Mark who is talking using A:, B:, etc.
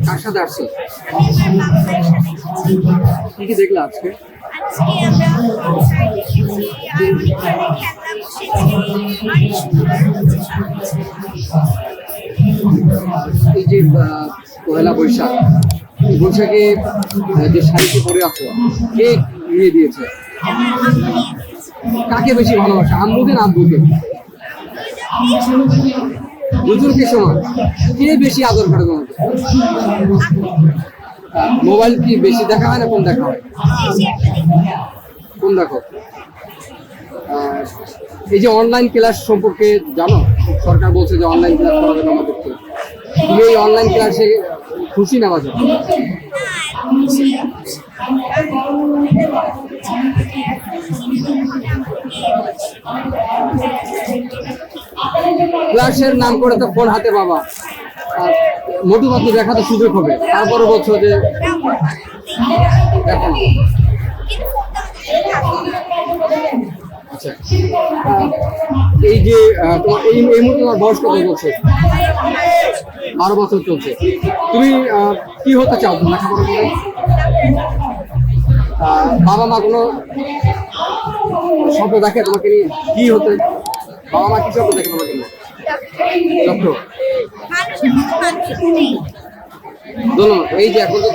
A: কার সাথে আসছো?
B: আমি আমার বাবা মায়ের সাথে এসেছি।
A: কি কি দেখলা আজকে?
B: আজকে আমরা কনসার্ট দেখেছি, আর অনেক ধরনের খেলনা বসেছে, অনেক সুন্দর হচ্ছে সবকিছু।
A: এই যে পহেলা বৈশাখ, বৈশাখে যে শাড়িটি পরে আছো, কে নিয়ে দিয়েছে?
B: আমার আম্মু নিয়ে দিয়েছে।
A: কাকে বেশি ভালোবাসে, আম্মুকে না আব্বুকে? দুজনকে সমান। কে বেশি আদর করে তোমাকে? মোবাইল কি বেশি দেখা হয় না কম দেখা হয়?
B: বেশি একটা দেখি।
A: কোন দেখো? এই যে অনলাইন ক্লাস সম্পর্কে জানো, সরকার বলছে যে অনলাইন ক্লাস করাবে আমাদেরকে। তুমি এই অনলাইন ক্লাসে খুশি না বাজে? ক্লাসের নাম করে তো ফোন হাতে বাবা, মোটু পাতলু দেখাতে সুযোগ হবে, তারপরে বলছো যে দেখো না। আচ্ছা, এই যে তোমার এই মুহূর্তে তোমার বয়স কত চলছে? 12 বছর চলছে। তুমি কি হতে চাও লেখাপড়া করে? বাবা মা কোনো স্বপ্ন দেখে তোমাকে নিয়ে? কি হতে বাবা মা কি স্বপ্ন দেখে তোমাকে নিয়ে? ডক্টর। ধন্যবাদ। এই যে এখন তো